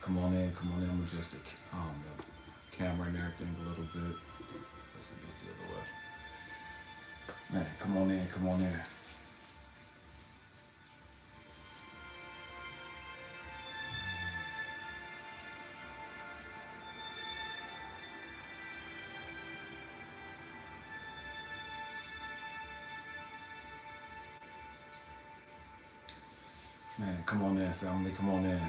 come on in, come on in. I'm gonna adjust the camera and everything a little bit. Let's get the other way. Man, come on in, come on in. Man, come on in, family, come on in.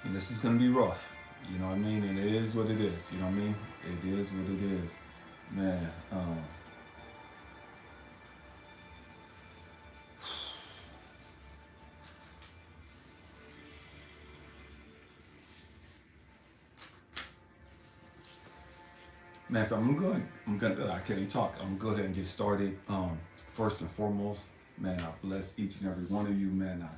And this is gonna be rough. You know what I mean? And it is what it is. You know what I mean? It is what it is. Man, man, if I can't even talk. I'm gonna go ahead and get started. First and foremost, man, I bless each and every one of you, man.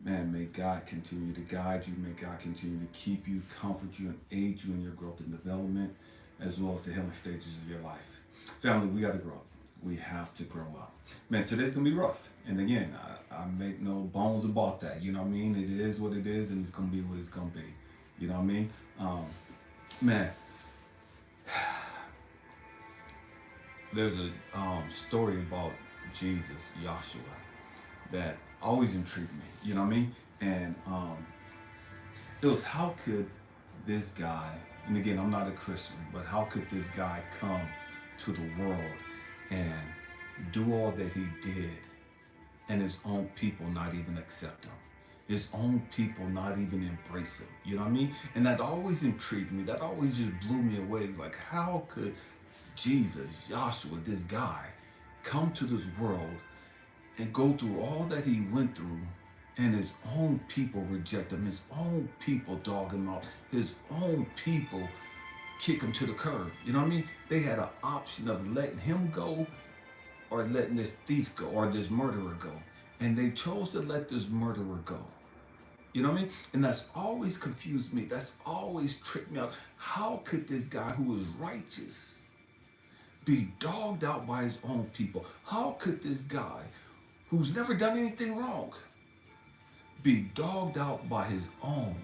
Man, may God continue to guide you. May God continue to keep you, comfort you, and aid you in your growth and development, as well as the healing stages of your life. Family, we got to grow up. We have to grow up. Man, today's going to be rough. And again, I make no bones about that. You know what I mean? It is what it is, and it's going to be what it's going to be. You know what I mean? Man, there's a story about Jesus, Joshua, that always intrigued me, you know what I mean? And it was, how could this guy, and again, I'm not a Christian, but how could this guy come to the world and do all that he did and his own people not even accept him? His own people not even embrace him, you know what I mean? And that always intrigued me. That always just blew me away. It's like, how could Jesus, Joshua, this guy, come to this world and go through all that he went through, and his own people reject him, his own people dog him out, his own people kick him to the curb? You know what I mean? They had an option of letting him go or letting this thief go or this murderer go. And they chose to let this murderer go. You know what I mean? And that's always confused me. That's always tricked me out. How could this guy who is righteous be dogged out by his own people? How could this guy who's never done anything wrong be dogged out by his own?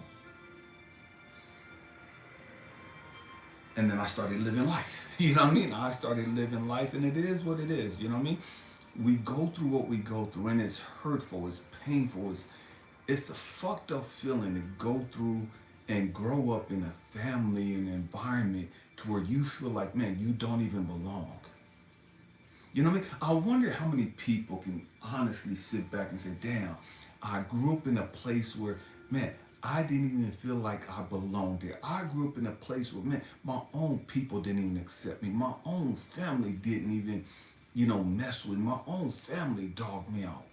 And then I started living life. You know what I mean? I started living life, and it is what it is. You know what I mean? We go through what we go through, and it's hurtful, it's painful, it's a fucked up feeling to go through and grow up in a family and environment to where you feel like, man, you don't even belong. You know what I mean? I wonder how many people can honestly sit back and say, damn, I grew up in a place where, man, I didn't even feel like I belonged there. I grew up in a place where, man, my own people didn't even accept me. My own family didn't even, mess with me. My own family dogged me out.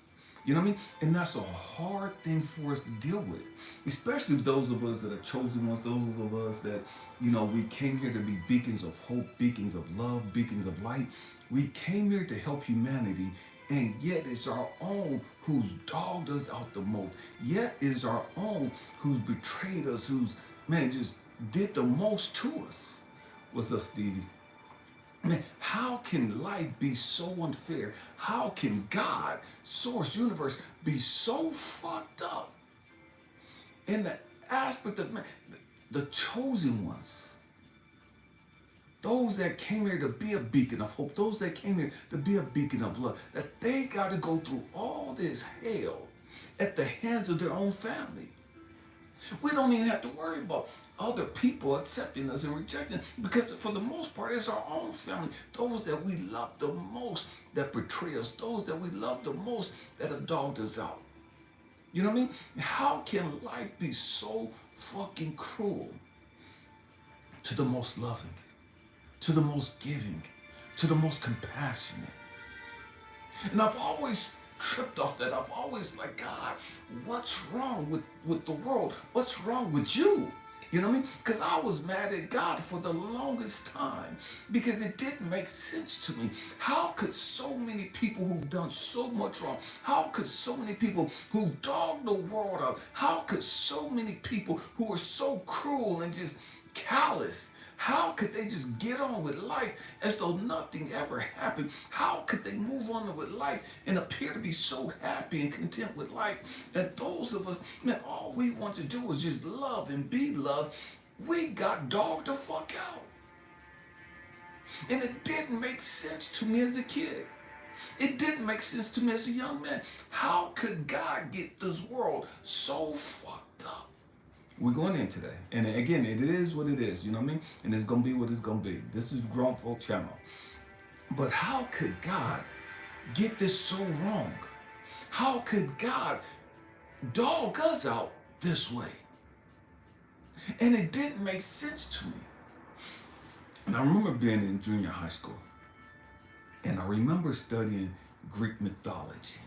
You know what I mean? And that's a hard thing for us to deal with, especially those of us that are chosen ones, those of us that, we came here to be beacons of hope, beacons of love, beacons of light. We came here to help humanity, and yet it's our own who's dogged us out the most. Yet it's our own who's betrayed us, who's, man, just did the most to us. What's up, Stevie? Man, how can life be so unfair? How can God, source, universe, be so fucked up in the aspect of, man, the chosen ones? Those that came here to be a beacon of hope, those that came here to be a beacon of love, that they got to go through all this hell at the hands of their own family. We don't even have to worry about other people accepting us and rejecting us, because for the most part, it's our own family. Those that we love the most that betray us. Those that we love the most that have dogged us out. You know what I mean? How can life be so fucking cruel to the most loving, to the most giving, to the most compassionate? And I've always tripped off that. I've always like, God, what's wrong with the world? What's wrong with you? You know what I mean? Because I was mad at God for the longest time because it didn't make sense to me. How could so many people who've done so much wrong, how could so many people who dogged the world out, how could so many people who are so cruel and just callous, How could they just get on with life as though nothing ever happened? How could they move on with life and appear to be so happy and content with life? And those of us, man, all we want to do is just love and be loved. We got dogged the fuck out. And it didn't make sense to me as a kid. It didn't make sense to me as a young man. How could God get this world so fucked up? We're going in today. And again, it is what it is, you know what I mean? And it's going to be what it's going to be. This is Grown Folk Channel. But how could God get this so wrong? How could God dog us out this way? And it didn't make sense to me. And I remember being in junior high school. And I remember studying Greek mythology.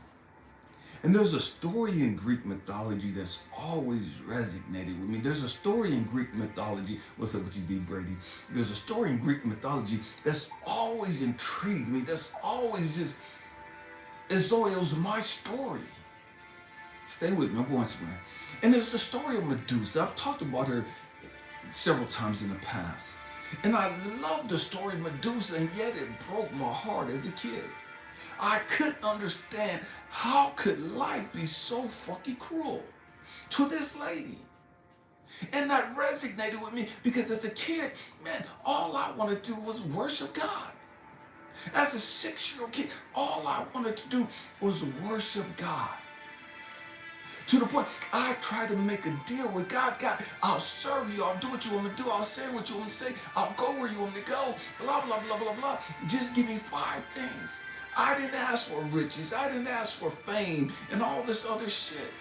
And there's a story in Greek mythology that's always resonated with me. There's a story in Greek mythology. What's up with you, D. Brady? There's a story in Greek mythology that's always intrigued me. That's always just as though it was my story. Stay with me, I'm going somewhere. And there's the story of Medusa. I've talked about her several times in the past. And I love the story of Medusa, and yet it broke my heart as a kid. I couldn't understand how could life be so fucking cruel to this lady. And that resonated with me because as a kid, man, all I wanted to do was worship God. As a 6-year-old kid, all I wanted to do was worship God. To the point, I tried to make a deal with God. God, I'll serve you. I'll do what you want me to do. I'll say what you want me to say. I'll go where you want me to go. Blah, blah, blah, blah, blah. Just give me 5 things. I didn't ask for riches. I didn't ask for fame and all this other shit.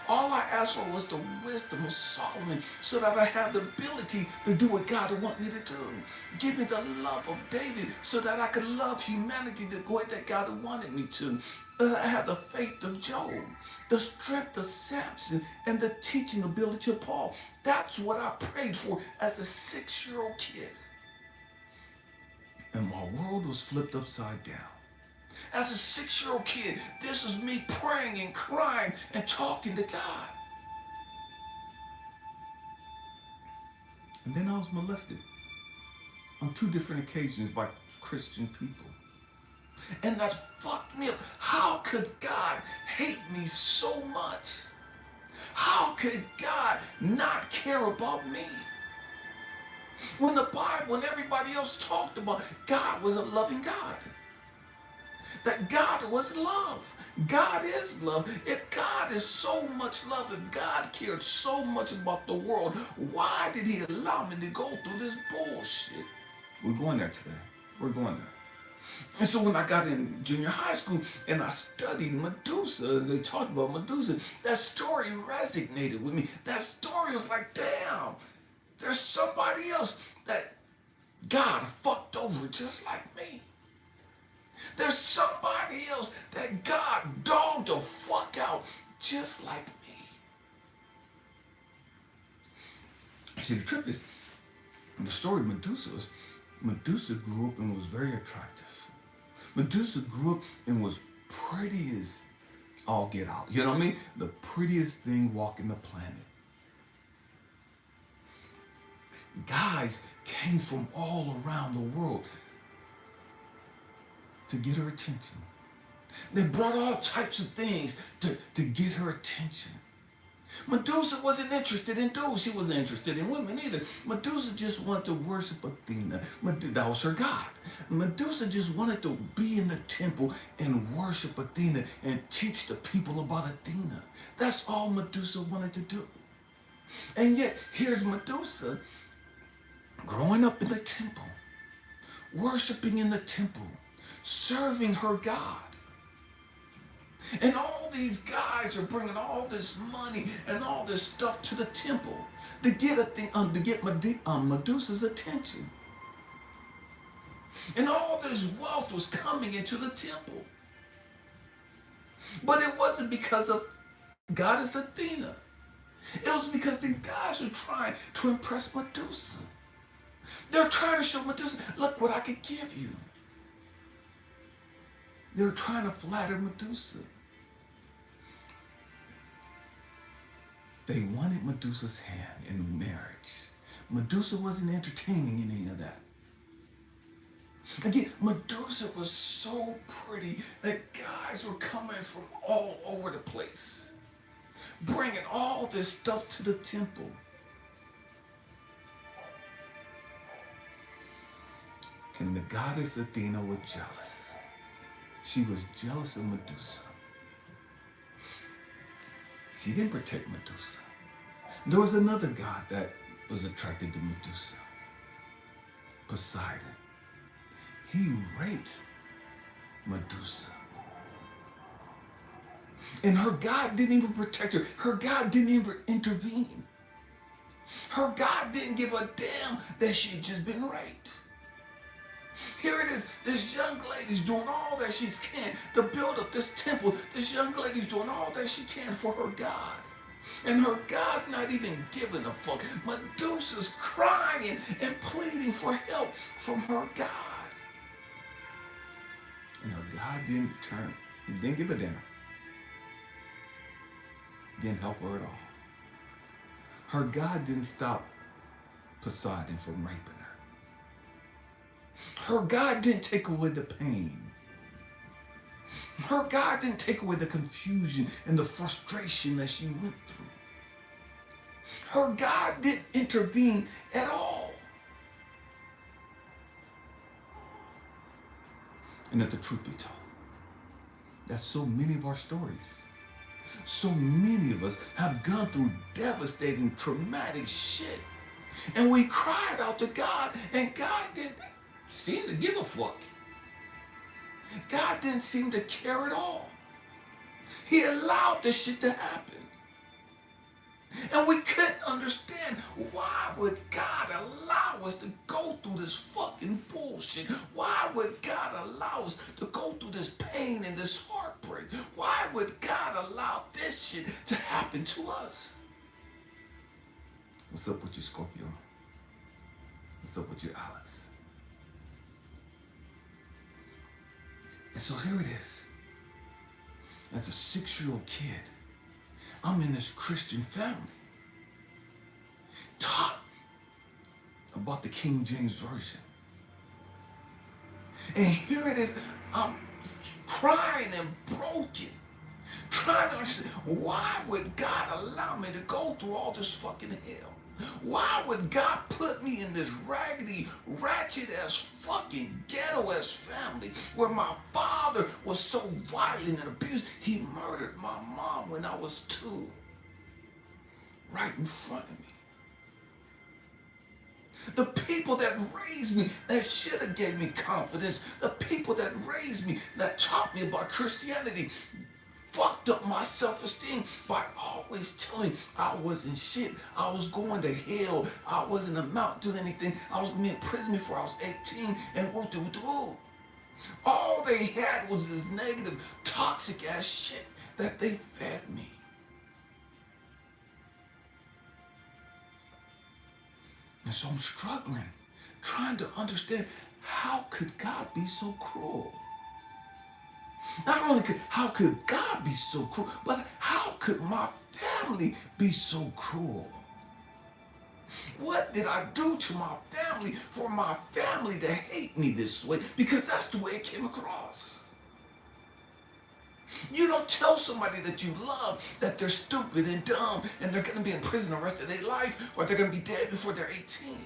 All I asked for was the wisdom of Solomon so that I have the ability to do what God would want me to do. Give me the love of David so that I could love humanity the way that God had wanted me to. I have the faith of Job, the strength of Samson, and the teaching ability of Paul. That's what I prayed for as a 6-year-old kid. And my world was flipped upside down. As a 6-year-old kid, this was me praying and crying and talking to God. And then I was molested on 2 different occasions by Christian people. And that fucked me up. How could God hate me so much? How could God not care about me? When the Bible and everybody else talked about God was a loving God. That God was love. God is love. If God is so much love, if God cared so much about the world, why did he allow me to go through this bullshit? We're going there today. We're going there. And so when I got in junior high school and I studied Medusa, and they talked about Medusa, that story resonated with me. That story was like, damn, there's somebody else that God fucked over just like me. There's somebody else that God dogged the fuck out just like me. See, the trip is, the story of Medusa was, Medusa grew up and was very attractive. Medusa grew up and was pretty as all get out. You know what I mean? The prettiest thing walking the planet. Guys came from all around the world to get her attention. They brought all types of things to get her attention. Medusa wasn't interested in dudes. She wasn't interested in women either. Medusa just wanted to worship Athena. That was her god. Medusa just wanted to be in the temple and worship Athena and teach the people about Athena. That's all Medusa wanted to do. And yet, here's Medusa growing up in the temple, worshiping in the temple, serving her God. And all these guys are bringing all this money and all this stuff to the temple to get Medusa's attention. And all this wealth was coming into the temple. But it wasn't because of goddess Athena. It was because these guys were trying to impress Medusa. They're trying to show Medusa, look what I could give you. They're trying to flatter Medusa. They wanted Medusa's hand in marriage. Medusa wasn't entertaining any of that. Again, Medusa was so pretty that guys were coming from all over the place, bringing all this stuff to the temple. And the goddess Athena was jealous. She was jealous of Medusa. She didn't protect Medusa. There was another god that was attracted to Medusa, Poseidon. He raped Medusa. And her God didn't even protect her. Her God didn't even intervene. Her God didn't give a damn that she had just been raped. Here it is. This young lady's doing all that she can to build up this temple. This young lady's doing all that she can for her God. And her God's not even giving a fuck. Medusa's crying and pleading for help from her God. And her God didn't give a damn. Didn't help her at all. Her God didn't stop Poseidon from raping her. Her God didn't take away the pain. Her God didn't take away the confusion and the frustration that she went through. Her God didn't intervene at all. And let the truth be told, that's so many of our stories. So many of us have gone through devastating, traumatic shit. And we cried out to God, and God didn't seem to give a fuck. God didn't seem to care at all. He allowed this shit to happen. And we couldn't understand, why would God allow us to go through this fucking bullshit? Why would God allow us to go through this pain and this heartbreak? Why would God allow this shit to happen to us? What's up with you, Scorpio? What's up with you, Alex? And so here it is. As a 6-year-old kid, I'm in this Christian family, taught about the King James Version. And here it is, I'm crying and broken, trying to understand, why would God allow me to go through all this fucking hell? Why would God put me in this raggedy, ratchet-ass, fucking ghetto-ass family where my father was so violent and abusive? He murdered my mom when I was 2, right in front of me. The people that raised me, that should have gave me confidence, the people that raised me, that taught me about Christianity, fucked up my self-esteem by always telling me I wasn't shit. I was going to hell. I wasn't amounting to anything. I was going to be in prison before I was 18 and woo. All they had was this negative, toxic ass shit that they fed me. And so I'm struggling, trying to understand, how could God be so cruel? Not only how could God be so cruel, but how could my family be so cruel? What did I do to my family for my family to hate me this way? Because that's the way it came across. You don't tell somebody that you love that they're stupid and dumb and they're going to be in prison the rest of their life, or they're going to be dead before they're 18.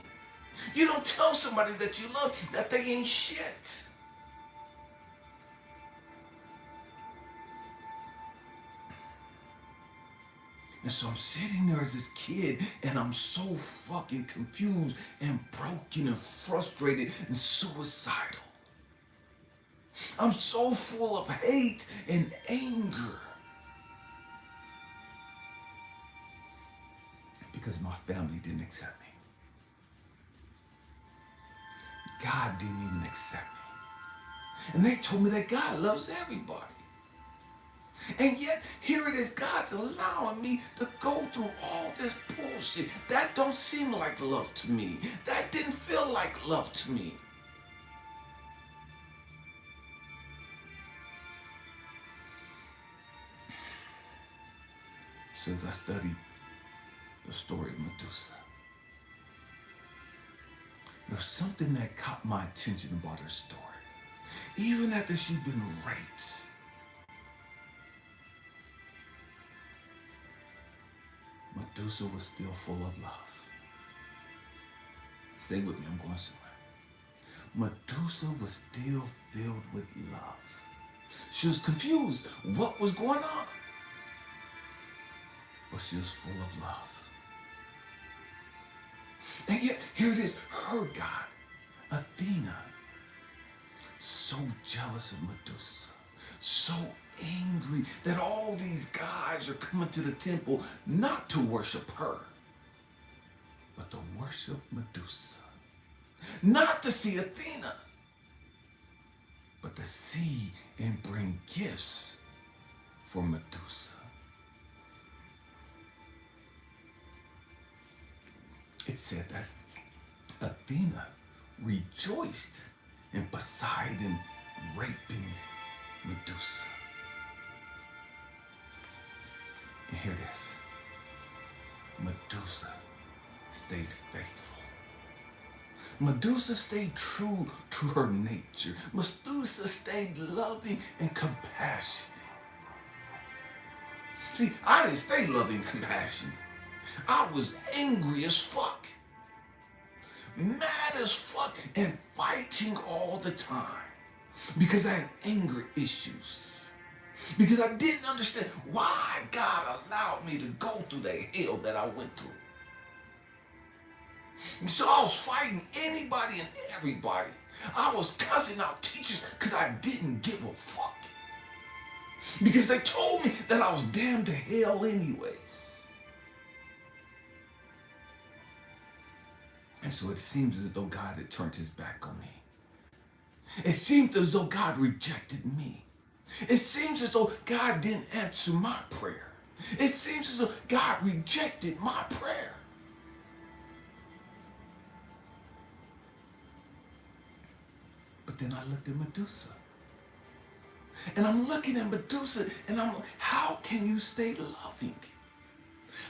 You don't tell somebody that you love that they ain't shit. And so I'm sitting there as this kid, and I'm so fucking confused and broken and frustrated and suicidal. I'm so full of hate and anger because my family didn't accept me. God didn't even accept me. And they told me that God loves everybody. And yet, here it is, God's allowing me to go through all this bullshit. That don't seem like love to me. That didn't feel like love to me. So as I studied the story of Medusa, There's something that caught my attention about her story. Even after she'd been raped, Medusa was still full of love. Stay with me, I'm going somewhere. Medusa was still filled with love. She was confused what was going on, but she was full of love. And yet, here it is, her god, Athena, so jealous of Medusa, so angry that all these guys are coming to the temple not to worship her, but to worship Medusa. Not to see Athena, but to see and bring gifts for Medusa. It said that Athena rejoiced in Poseidon raping Medusa. And here it is. Medusa stayed faithful. Medusa stayed true to her nature. Medusa stayed loving and compassionate. See, I didn't stay loving and compassionate. I was angry as fuck, mad as fuck, and fighting all the time because I had anger issues. Because I didn't understand why God allowed me to go through the hell that I went through. And so I was fighting anybody and everybody. I was cussing out teachers because I didn't give a fuck. Because they told me that I was damned to hell anyways. And so it seems as though God had turned his back on me. It seemed as though God rejected me. It seems as though God didn't answer my prayer. It seems as though God rejected my prayer. But then I looked at Medusa. And I'm looking at Medusa and I'm like, how can you stay loving?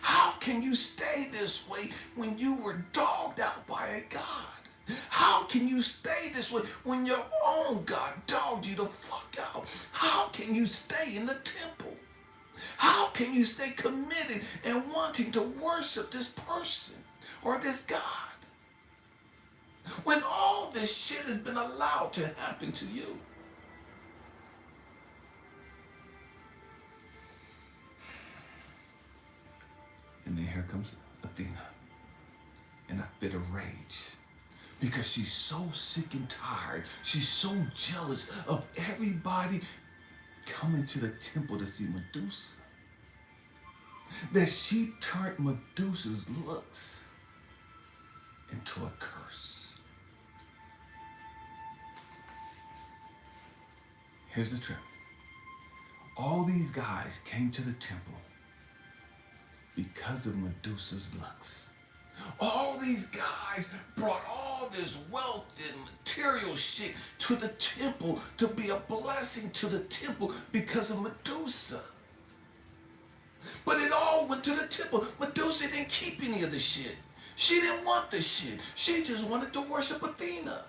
How can you stay this way when you were dogged out by a God? How can you stay this way when your own God dogged you the fuck out? How can you stay in the temple? How can you stay committed and wanting to worship this person or this God when all this shit has been allowed to happen to you? And then here comes Athena in a fit of rage because she's so sick and tired. She's so jealous of everybody coming to the temple to see Medusa that she turned Medusa's looks into a curse. Here's the trip. All these guys came to the temple because of Medusa's looks. All these guys brought all this wealth and material shit to the temple to be a blessing to the temple because of Medusa. But it all went to the temple. Medusa didn't keep any of the shit. She didn't want the shit. She just wanted to worship Athena.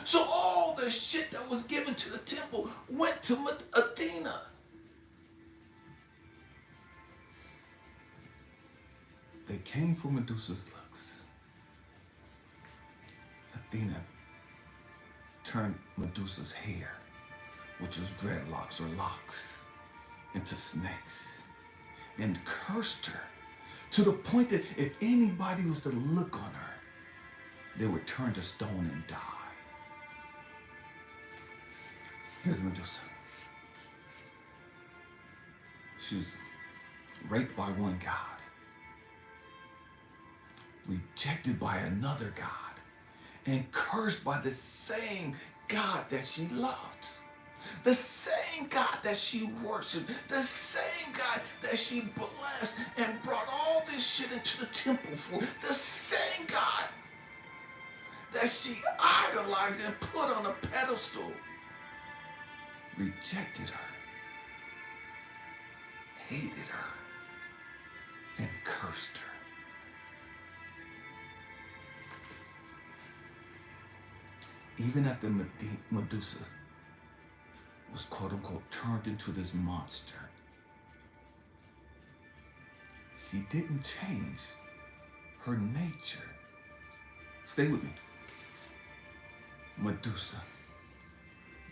So all the shit that was given to the temple went to Athena. They came for Medusa's looks. Athena turned Medusa's hair, which was dreadlocks or locks, into snakes and cursed her to the point that if anybody was to look on her, they would turn to stone and die. Here's Medusa. She was raped by one god, rejected by another God, and cursed by the same God that she loved. The same God that she worshiped, the same God that she blessed and brought all this shit into the temple for, the same God that she idolized and put on a pedestal, rejected her, hated her, and cursed her. even after Medusa was quote unquote turned into this monster, she didn't change her nature. Stay with me. Medusa,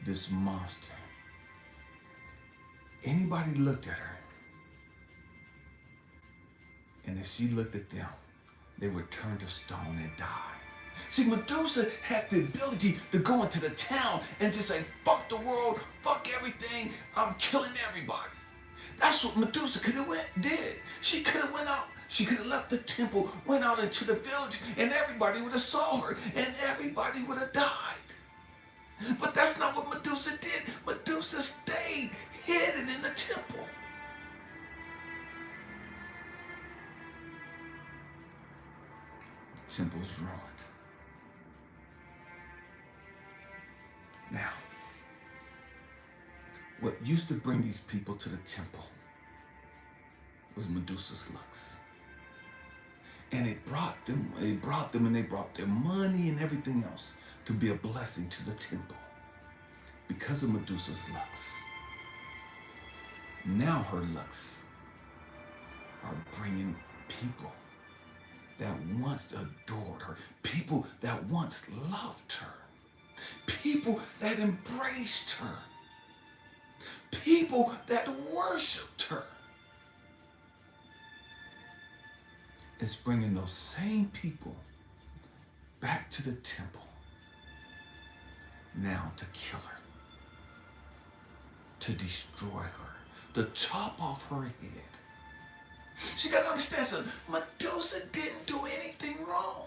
this monster. Anybody looked at her, and as she looked at them, they would turn to stone and die. See, Medusa had the ability to go into the town and just say, fuck the world, fuck everything, I'm killing everybody. That's what Medusa could have did. She could have went out. She could have left the temple, went out into the village, and everybody would have saw her, and everybody would have died. But that's not what Medusa did. Medusa stayed hidden in the temple. The temple's ruined. Now, what used to bring these people to the temple was Medusa's looks. And it brought them and they brought their money and everything else to be a blessing to the temple because of Medusa's looks. Now her looks are bringing people that once adored her, people that once loved her, people that embraced her, people that worshiped her. It's bringing those same people back to the temple now to kill her, to destroy her, to chop off her head. She got to understand something. Medusa didn't do anything wrong.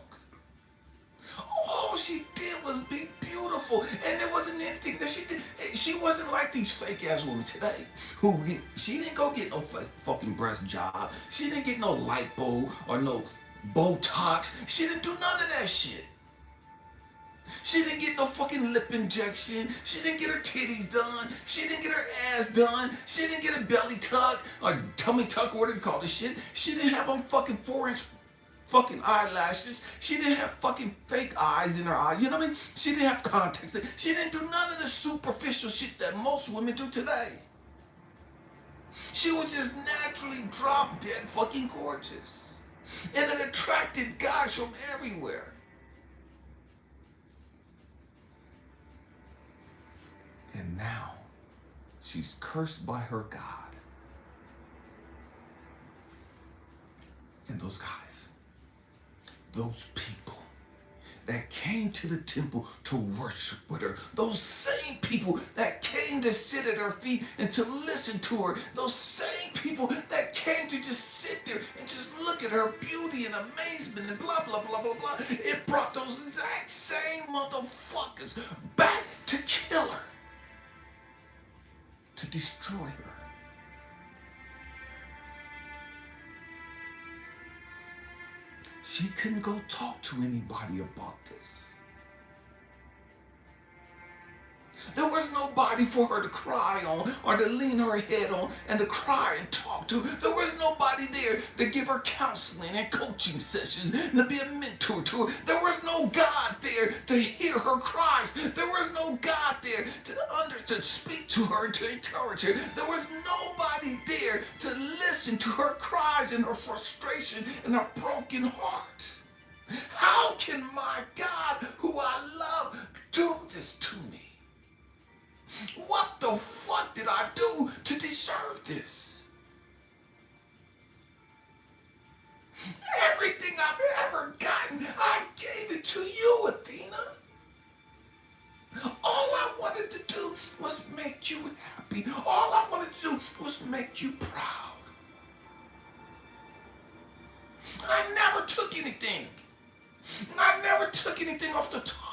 All she did was be beautiful, and there wasn't anything that she did. She wasn't like these fake ass women today she didn't go get no fucking breast job. She didn't get no lipo or no Botox. She didn't do none of that shit. She didn't get no fucking lip injection. She didn't get her titties done. She didn't get her ass done. She didn't get a belly tuck or tummy tuck or whatever you call this shit. She didn't have on fucking 4-inch fucking eyelashes. She didn't have fucking fake eyes in her eyes. You know what I mean? She didn't have contacts. She didn't do none of the superficial shit that most women do today. She was just naturally drop dead fucking gorgeous. And it attracted guys from everywhere. And now she's cursed by her God. And those guys, those people that came to the temple to worship with her, those same people that came to sit at her feet and to listen to her, those same people that came to just sit there and just look at her beauty and amazement and blah, blah, blah, blah, blah. It brought those exact same motherfuckers back to kill her, to destroy her. She couldn't go talk to anybody about this. There was nobody for her to cry on or to lean her head on and to cry and talk to. There was nobody there to give her counseling and coaching sessions and to be a mentor to her. There was no God there to hear her cries. There was no God there to speak to her and to encourage her. There was nobody there to listen to her cries and her frustration and her broken heart. How can my God, who I love, do this to me? What the fuck did I do to deserve this? Everything I've ever gotten, I gave it to you, Athena. All I wanted to do was make you happy. All I wanted to do was make you proud. I never took anything. I never took anything off the top.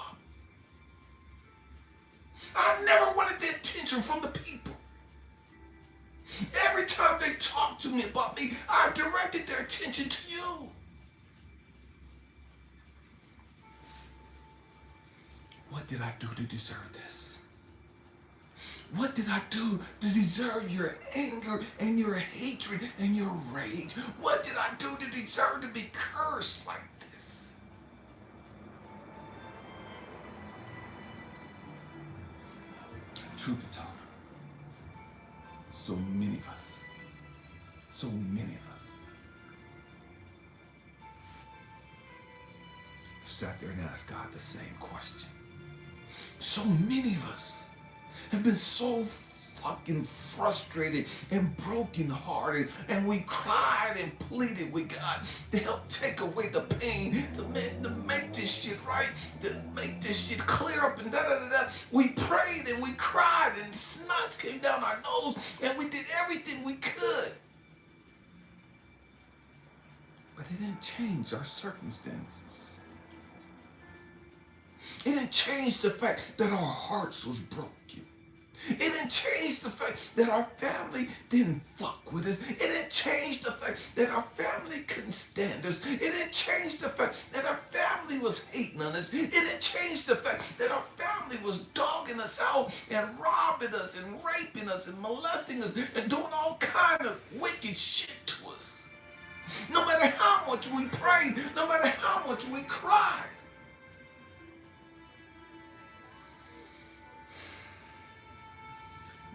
I never wanted the attention from the people. Every time they talked to me about me, I directed their attention to you. What did I do to deserve this? What did I do to deserve your anger and your hatred and your rage? What did I do to deserve to be cursed like this? Truth be told, so many of us, so many of us sat there and asked God the same question. So many of us have been so fucking frustrated and brokenhearted, and we cried and pleaded with God to help take away the pain, to make this shit right, to make this shit clear up, and da da da da. We prayed and we cried, and snots came down our nose, and we did everything we could. But it didn't change our circumstances. It didn't change the fact that our hearts was broken. It didn't change the fact that our family didn't fuck with us. It didn't change the fact that our family couldn't stand us. It didn't change the fact that our family was hating on us. It didn't change the fact that our family was dogging us out and robbing us and raping us and molesting us and doing all kind of wicked shit to us. No matter how much we prayed, no matter how much we cried.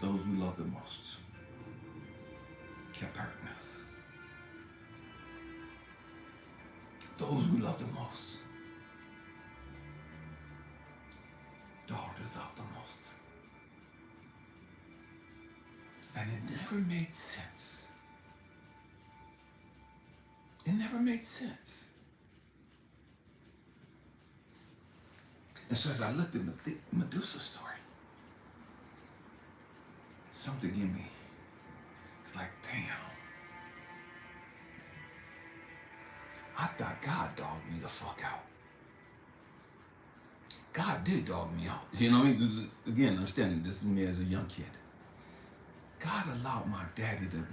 Those we love the most kept hurting us. Those we love the most dogged us out the most. And it never made sense. It never made sense. And so as I looked at the Medusa story, something in me, it's like, damn. I thought God dogged me the fuck out. God did dog me out. You know what I mean? Again, understanding this is me as a young kid. God allowed my daddy to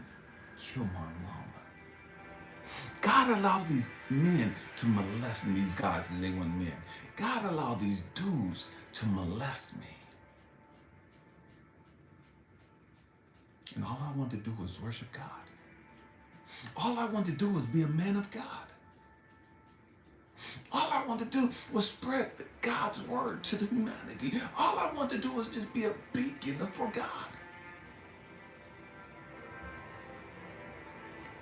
kill my mama. God allowed these men to molest me, these guys, and they weren't men. God allowed these dudes to molest me. And all I wanted to do was worship God. All I wanted to do was be a man of God. All I wanted to do was spread God's word to the humanity. All I wanted to do was just be a beacon for God.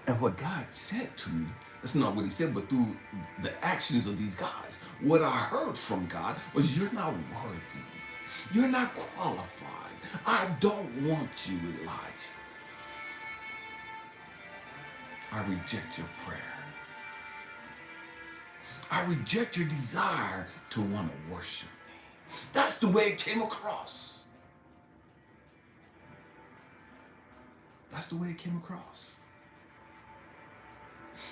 And what God said to me, that's not what he said, but through the actions of these guys, what I heard from God was, you're not worthy. You're not qualified. I don't want you, Elijah. I reject your prayer. I reject your desire to want to worship me. That's the way it came across. That's the way it came across.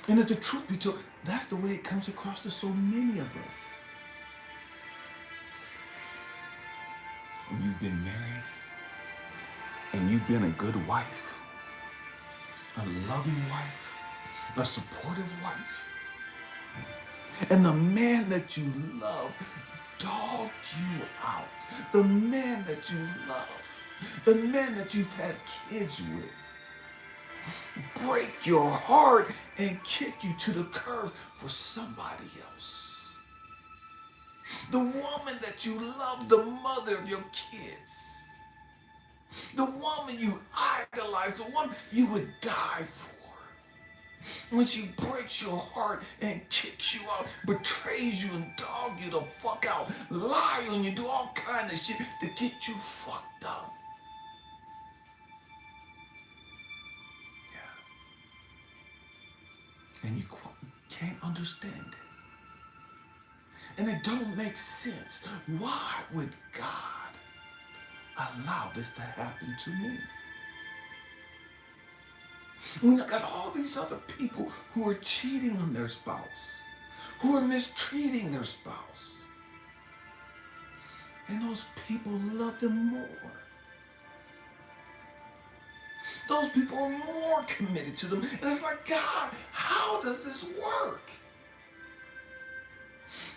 And if the truth be told, that's the way it comes across to so many of us. When you've been married and you've been a good wife, a loving wife, a supportive wife, and the man that you love dog you out, the man that you love, the man that you've had kids with, break your heart and kick you to the curb for somebody else. The woman that you love, the mother of your kids, the woman you idolize, the one you would die for. When she breaks your heart and kicks you out, betrays you and dog you the fuck out, lie on you, do all kind of shit to get you fucked up. Yeah. And you can't understand it. And it don't make sense. Why would God allow this to happen to me? When I got all these other people who are cheating on their spouse, who are mistreating their spouse, and those people love them more. Those people are more committed to them. And it's like, God, how does this work?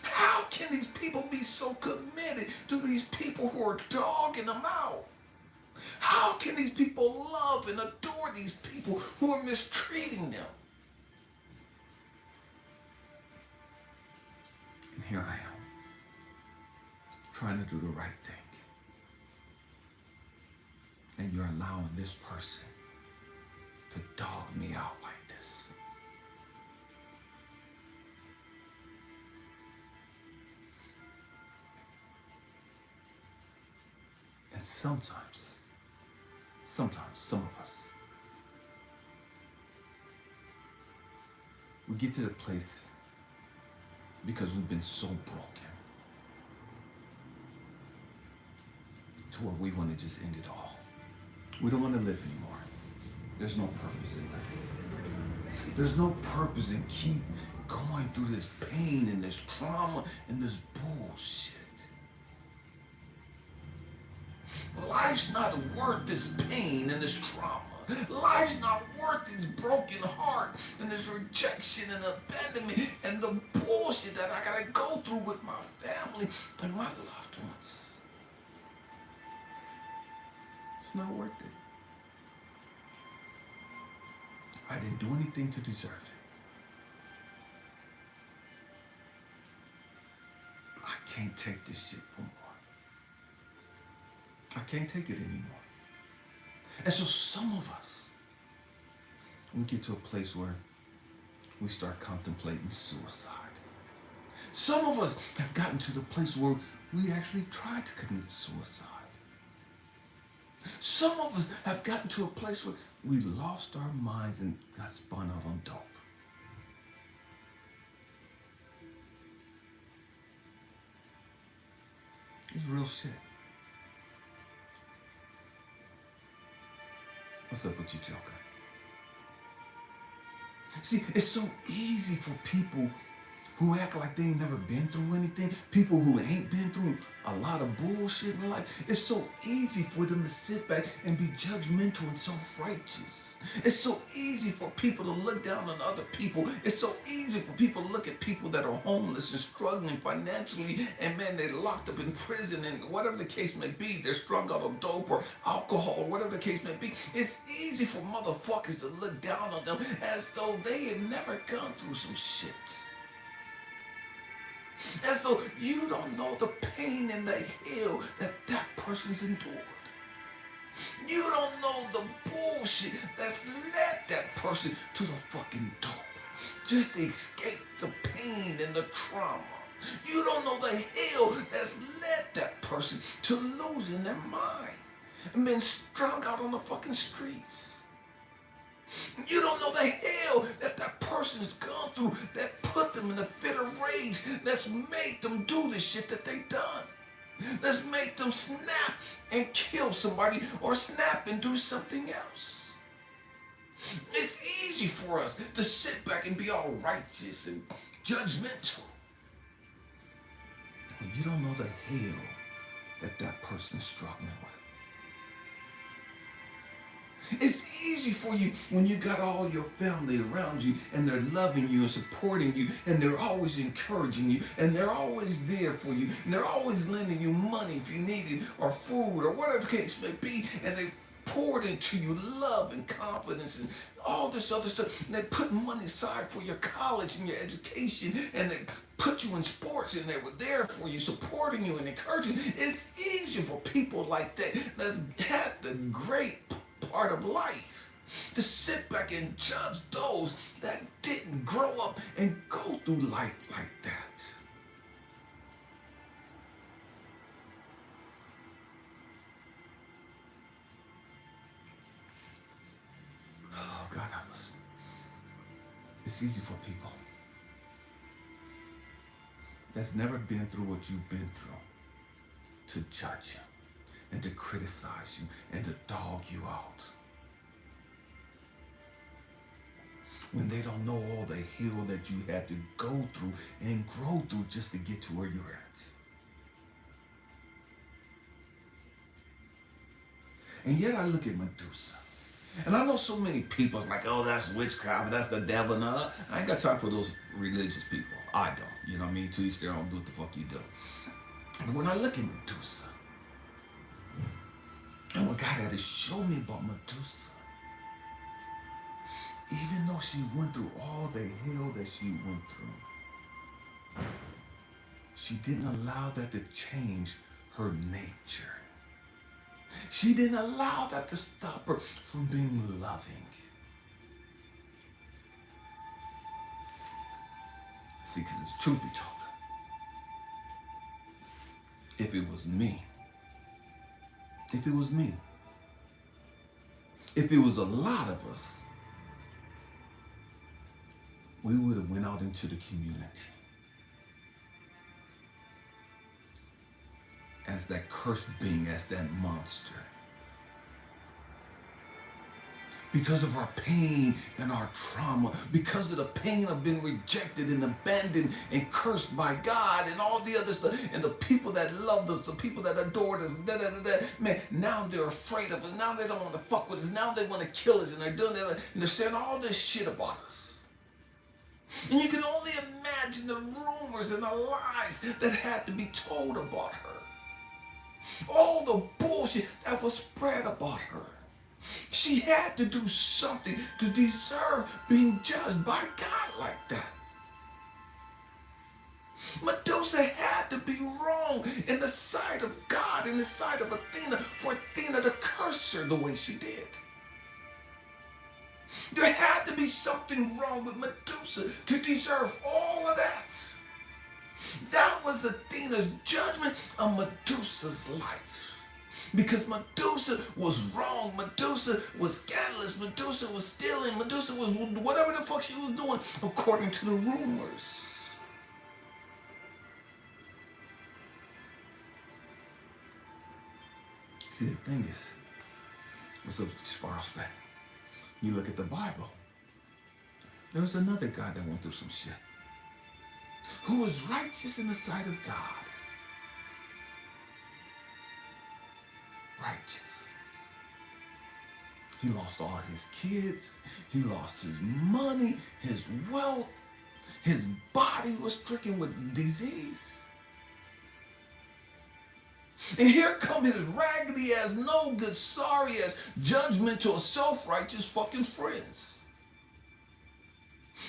How can these people be so committed to these people who are dogging them out? How can these people love and adore these people who are mistreating them? And here I am, trying to do the right thing. And you're allowing this person to dog me out like this. And sometimes some of us, we get to the place because we've been so broken to where we want to just end it all. We don't want to live anymore. There's no purpose in living. There's no purpose in keep going through this pain and this trauma and this bullshit. Life's not worth this pain and this trauma. Life's not worth this broken heart and this rejection and abandonment and the bullshit that I gotta go through with my family and my loved ones. It's not worth it. I didn't do anything to deserve it. I can't take this shit no more. I can't take it anymore. And so some of us, we get to a place where we start contemplating suicide. Some of us have gotten to the place where we actually tried to commit suicide. Some of us have gotten to a place where we lost our minds and got spun out on dope. It's real shit. What's up with you, Joker? See, it's so easy for people who act like they ain't never been through anything, people who ain't been through a lot of bullshit in life. It's so easy for them to sit back and be judgmental and self-righteous. It's so easy for people to look down on other people. It's so easy for people to look at people that are homeless and struggling financially, and man, they're locked up in prison, and whatever the case may be, they're strung out on dope or alcohol or whatever the case may be. It's easy for motherfuckers to look down on them as though they had never gone through some shit. As though you don't know the pain and the hell that that person's endured. You don't know the bullshit that's led that person to the fucking dope just to escape the pain and the trauma. You don't know the hell that's led that person to losing their mind and being strung out on the fucking streets. You don't know the hell that that person has gone through that put them in a fit of rage, that's made them do the shit that they done. That's made them snap and kill somebody or snap and do something else. It's easy for us to sit back and be all righteous and judgmental when you don't know the hell that that person's struggling with. It's easy for you when you got all your family around you and they're loving you and supporting you and they're always encouraging you and they're always there for you and they're always lending you money if you need it or food or whatever the case may be, and they poured into you love and confidence and all this other stuff, and they put money aside for your college and your education, and they put you in sports and they were there for you, supporting you and encouraging you. It's easier for people like that that's had the great part of life to sit back and judge those that didn't grow up and go through life like that. Oh God, it's easy for people that's never been through what you've been through to judge you and to criticize you and to dog you out when they don't know all the hell that you had to go through and grow through just to get to where you're at. And yet I look at Medusa, and I know so many people's like, oh, that's witchcraft, that's the devil. No, I ain't got time for those religious people. I don't, you know what I mean? To each their own, do what the fuck you do. But when I look at Medusa, and what God had to show me about Medusa, even though she went through all the hell that she went through, she didn't allow that to change her nature. She didn't allow that to stop her from being loving. See, because truth be told, if it was me, if it was me, if it was a lot of us, we would have went out into the community as that cursed being, as that monster. Because of our pain and our trauma, because of the pain of being rejected and abandoned and cursed by God and all the other stuff, and the people that loved us, the people that adored us, man, now they're afraid of us. Now they don't want to fuck with us. Now they want to kill us, and they're doing that, and they're saying all this shit about us. And you can only imagine the rumors and the lies that had to be told about her. All the bullshit that was spread about her. She had to do something to deserve being judged by God like that. Medusa had to be wrong in the sight of God, in the sight of Athena, for Athena to curse her the way she did. There had to be something wrong with Medusa to deserve all of that. That was Athena's judgment on Medusa's life. Because Medusa was wrong, Medusa was scandalous, Medusa was stealing, Medusa was whatever the fuck she was doing according to the rumors. See, the thing is, what's up with this prospect? You look at the Bible, there was another guy that went through some shit, who was righteous in the sight of God. Righteous. He lost all his kids. He lost his money, his wealth. His body was stricken with disease. And here come his raggedy ass, no good, sorry ass, judgmental, self-righteous fucking friends.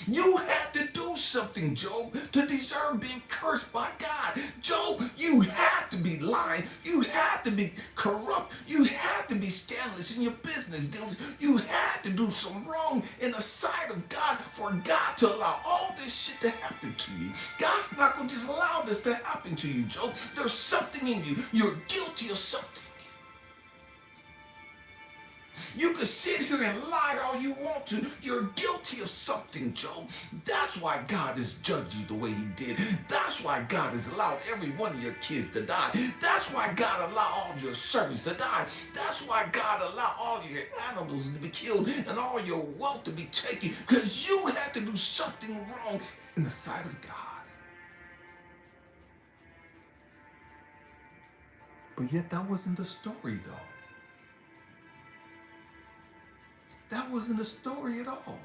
You had to do something, Job, to deserve being cursed by God. Job, you had to be lying. You had to be corrupt. You had to be scandalous in your business deals. You had to do some wrong in the sight of God for God to allow all this shit to happen to you. God's not going to just allow this to happen to you, Job. There's something in you. You're guilty of something. You can sit here and lie all you want to. You're guilty of something, Job. That's why God has judged you the way he did. That's why God has allowed every one of your kids to die. That's why God allowed all your servants to die. That's why God allowed all your animals to be killed and all your wealth to be taken, because you had to do something wrong in the sight of God. But yet that wasn't the story, though. That wasn't the story at all.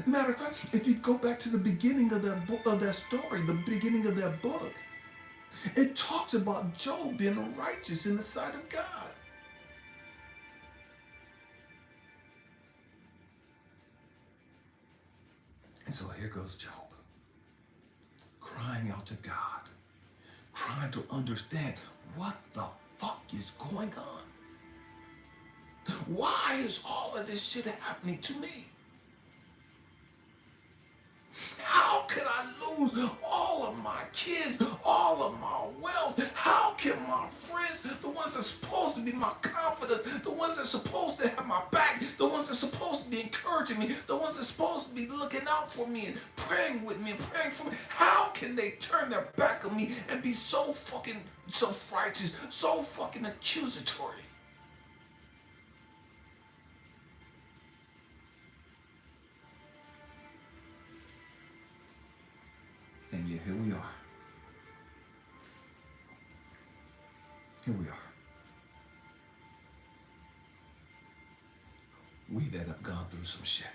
Matter of fact, if you go back to the beginning of that book, of that story, the beginning of that book, it talks about Job being righteous in the sight of God. And so here goes Job, crying out to God, trying to understand what the fuck is going on. Why is all of this shit happening to me? How can I lose all of my kids, all of my wealth? How can my friends, the ones that's supposed to be my confidant, the ones that's supposed to have my back, the ones that's supposed to be encouraging me, the ones that's supposed to be looking out for me and praying with me and praying for me, how can they turn their back on me and be so fucking self-righteous, so fucking accusatory? And yet here we are. Here we are. We that have gone through some shit.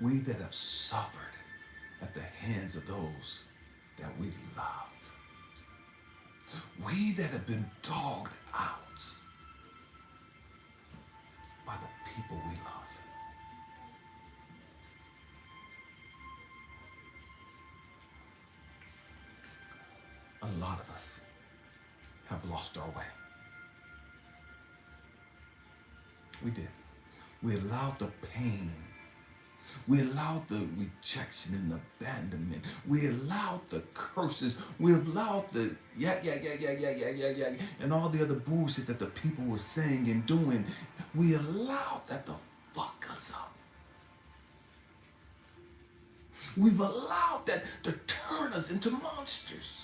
We that have suffered at the hands of those that we loved. We that have been dogged out by the people we love. A lot of us have lost our way. We did. We allowed the pain. We allowed the rejection and abandonment. We allowed the curses. We allowed the and all the other bullshit that the people were saying and doing. We allowed that to fuck us up. We've allowed that to turn us into monsters.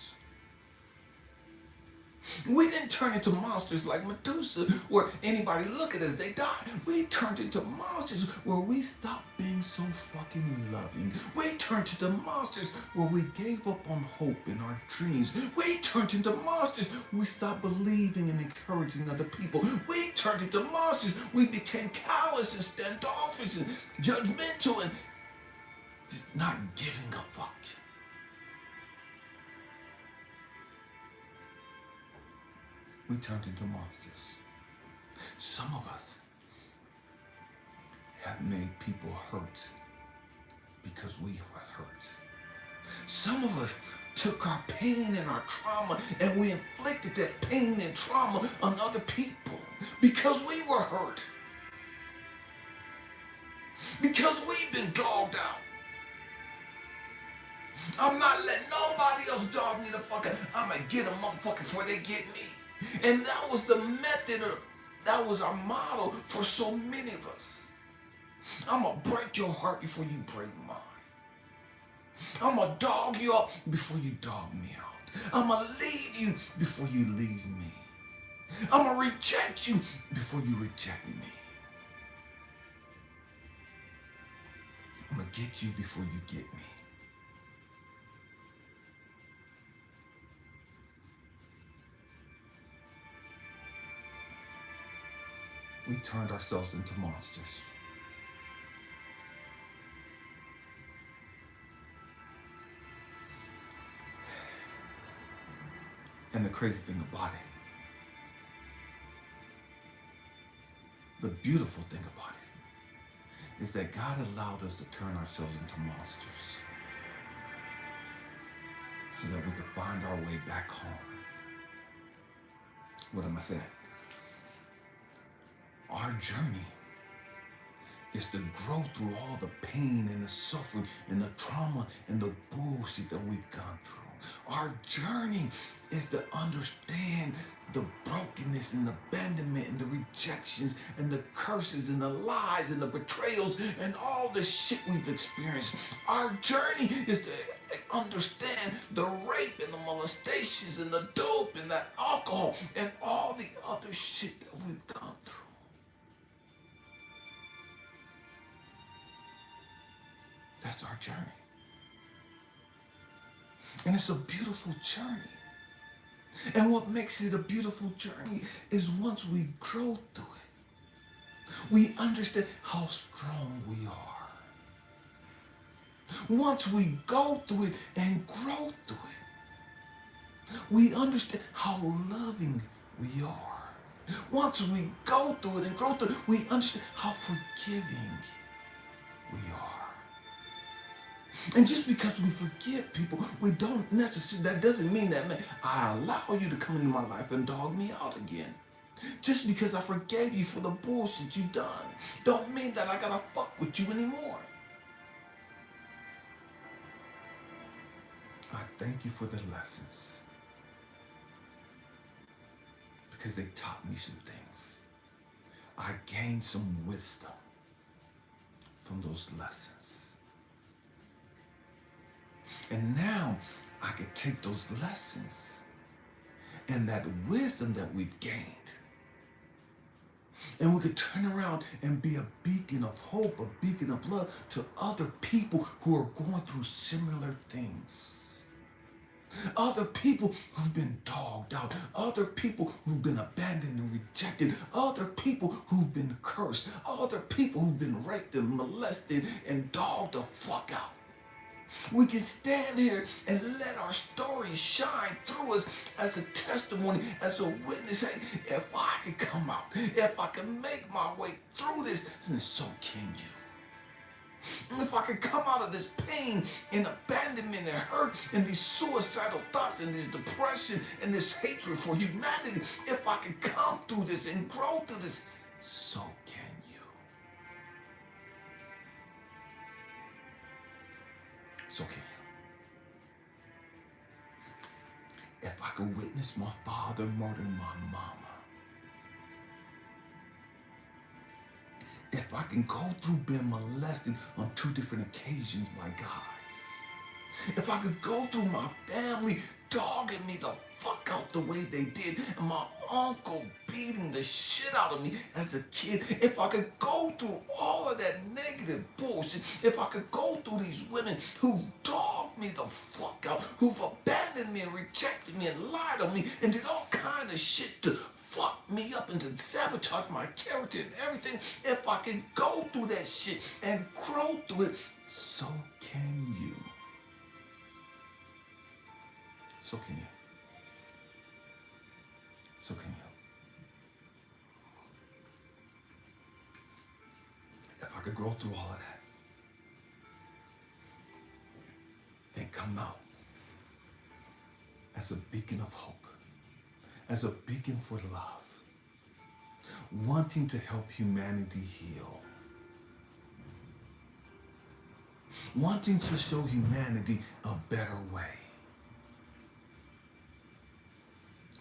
We didn't turn into monsters like Medusa, where anybody look at us, they die. We turned into monsters where we stopped being so fucking loving. We turned into monsters where we gave up on hope in our dreams. We turned into monsters where we stopped believing and encouraging other people. We turned into monsters. We became callous and standoffish and judgmental and just not giving a fuck. We turned into monsters. Some of us have made people hurt because we were hurt. Some of us took our pain and our trauma and we inflicted that pain and trauma on other people because we were hurt. Because we've been dogged out. I'm not letting nobody else dog me the fuck out. I'm gonna get a motherfucker before they get me. And that was the method, that was our model for so many of us. I'm going to break your heart before you break mine. I'm going to dog you up before you dog me out. I'm going to leave you before you leave me. I'm going to reject you before you reject me. I'm going to get you before you get me. We turned ourselves into monsters. And the crazy thing about it, the beautiful thing about it, is that God allowed us to turn ourselves into monsters so that we could find our way back home. What am I saying? Our journey is to grow through all the pain and the suffering and the trauma and the bullshit that we've gone through. Our journey is to understand the brokenness and the abandonment and the rejections and the curses and the lies and the betrayals and all the shit we've experienced. Our journey is to understand the rape and the molestations and the dope and the alcohol and all the other shit that we've gone through. That's our journey. And it's a beautiful journey. And what makes it a beautiful journey is once we grow through it, we understand how strong we are. Once we go through it and grow through it, we understand how loving we are. Once we go through it and grow through it, we understand how forgiving we are. And just because we forgive people, we don't necessarily, that doesn't mean that, man, I allow you to come into my life and dog me out again. Just because I forgave you for the bullshit you done, don't mean that I gotta fuck with you anymore. I thank you for the lessons, because they taught me some things. I gained some wisdom from those lessons. And now I can take those lessons and that wisdom that we've gained, and we could turn around and be a beacon of hope, a beacon of love to other people who are going through similar things. Other people who've been dogged out, other people who've been abandoned and rejected, other people who've been cursed, other people who've been raped and molested and dogged the fuck out. We can stand here and let our story shine through us as a testimony, as a witness. Hey, if I can come out, if I can make my way through this, then so can you. And if I could come out of this pain and abandonment and hurt and these suicidal thoughts and this depression and this hatred for humanity, if I could come through this and grow through this, so can you. So can you. If I could witness my father murdering my mama, if I can go through being molested on 2 different occasions by guys, if I could go through my family dogging me the fuck out the way they did, and my uncle beating the shit out of me as a kid, if I could go through all of that negative bullshit, if I could go through these women who dogged me the fuck out, who've abandoned me and rejected me and lied on me and did all kind of shit to fuck me up and to sabotage my character and everything, if I can go through that shit and grow through it, so can you. So can you. So can you. If I could grow through all of that and come out as a beacon of hope, as a beacon for love, wanting to help humanity heal, wanting to show humanity a better way,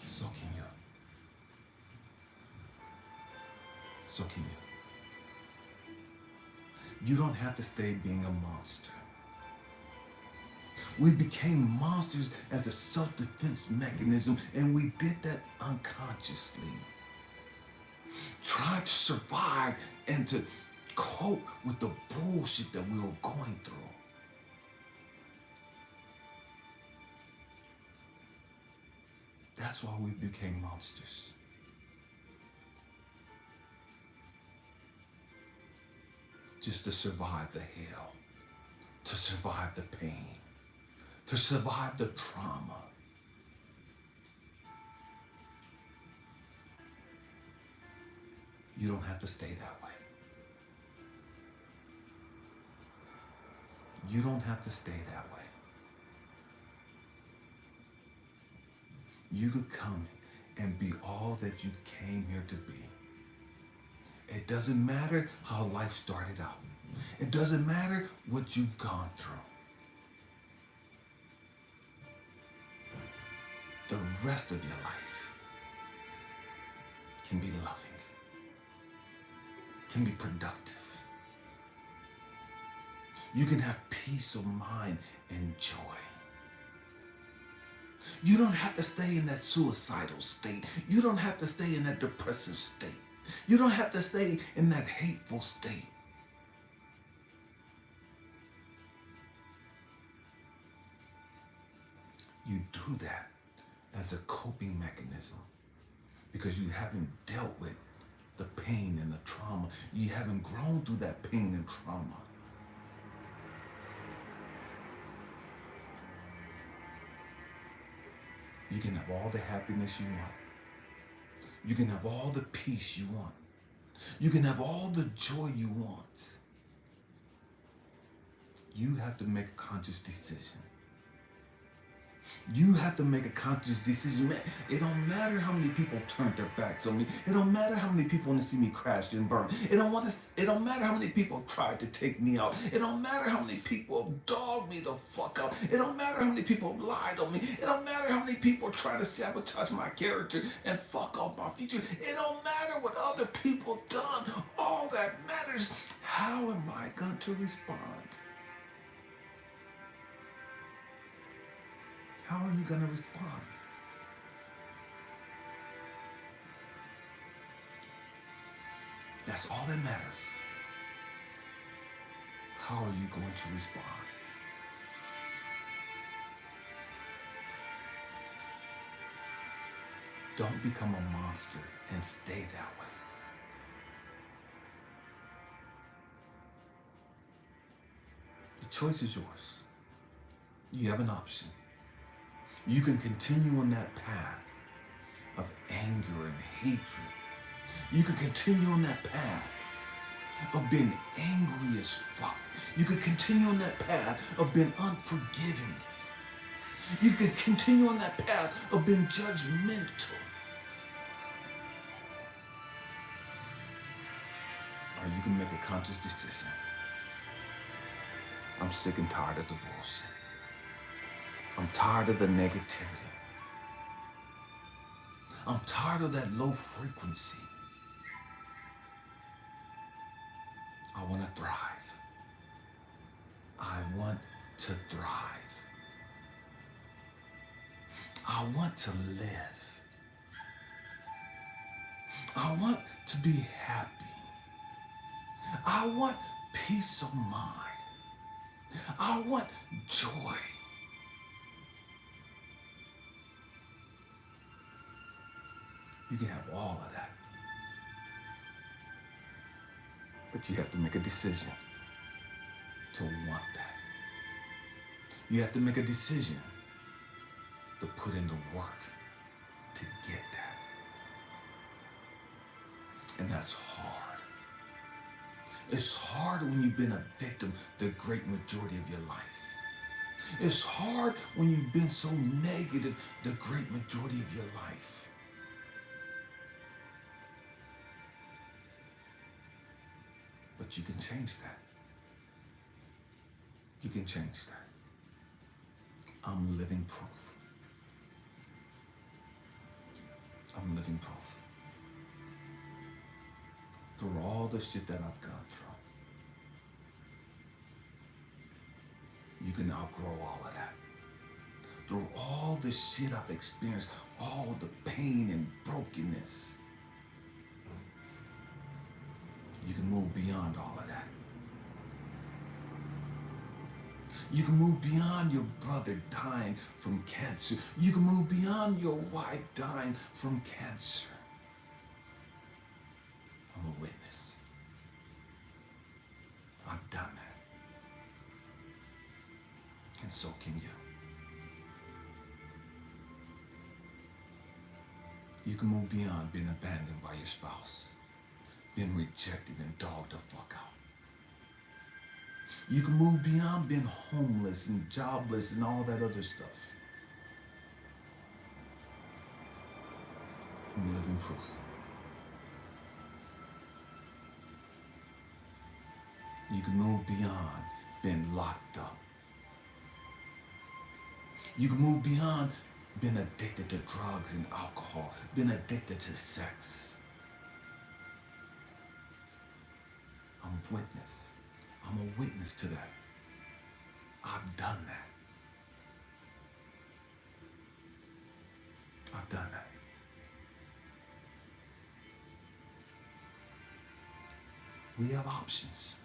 so can you. So can you. You don't have to stay being a monster. We became monsters as a self-defense mechanism, and we did that unconsciously. Trying to survive and to cope with the bullshit that we were going through. That's why we became monsters. Just to survive the hell, to survive the pain, to survive the trauma. You don't have to stay that way. You don't have to stay that way. You could come and be all that you came here to be. It doesn't matter how life started out. It doesn't matter what you've gone through. The rest of your life can be loving, can be productive. You can have peace of mind and joy. You don't have to stay in that suicidal state. You don't have to stay in that depressive state. You don't have to stay in that hateful state. You do that as a coping mechanism because you haven't dealt with the pain and the trauma. You haven't grown through that pain and trauma. You can have all the happiness you want. You can have all the peace you want. You can have all the joy you want. You have to make a conscious decision. You have to make a conscious decision. Man, it don't matter how many people turned their backs on me. It don't matter how many people want to see me crash and burn. It don't matter how many people tried to take me out. It don't matter how many people have dogged me the fuck out. It don't matter how many people have lied on me. It don't matter how many people try to sabotage my character and fuck off my future. It don't matter what other people have done. All that matters, how am I going to respond? How are you going to respond? That's all that matters. How are you going to respond? Don't become a monster and stay that way. The choice is yours. You have an option. You can continue on that path of anger and hatred. You can continue on that path of being angry as fuck. You could continue on that path of being unforgiving. You could continue on that path of being judgmental. Or you can make a conscious decision. I'm sick and tired of the bullshit. I'm tired of the negativity. I'm tired of that low frequency. I want to thrive. I want to thrive. I want to live. I want to be happy. I want peace of mind. I want joy. You can have all of that. But you have to make a decision to want that. You have to make a decision to put in the work to get that. And that's hard. It's hard when you've been a victim the great majority of your life. It's hard when you've been so negative the great majority of your life. But you can change that. You can change that. I'm living proof. I'm living proof. Through all the shit that I've gone through, you can outgrow all of that. Through all the shit I've experienced, all the pain and brokenness, you can move beyond all of that. You can move beyond your brother dying from cancer. You can move beyond your wife dying from cancer. I'm a witness. I've done that. And so can you. You can move beyond being abandoned by your spouse, being rejected and dogged the fuck out. You can move beyond being homeless and jobless and all that other stuff. I'm living proof. You can move beyond being locked up. You can move beyond being addicted to drugs and alcohol, being addicted to sex. I'm a witness. I'm a witness to that. I've done that. I've done that. We have options.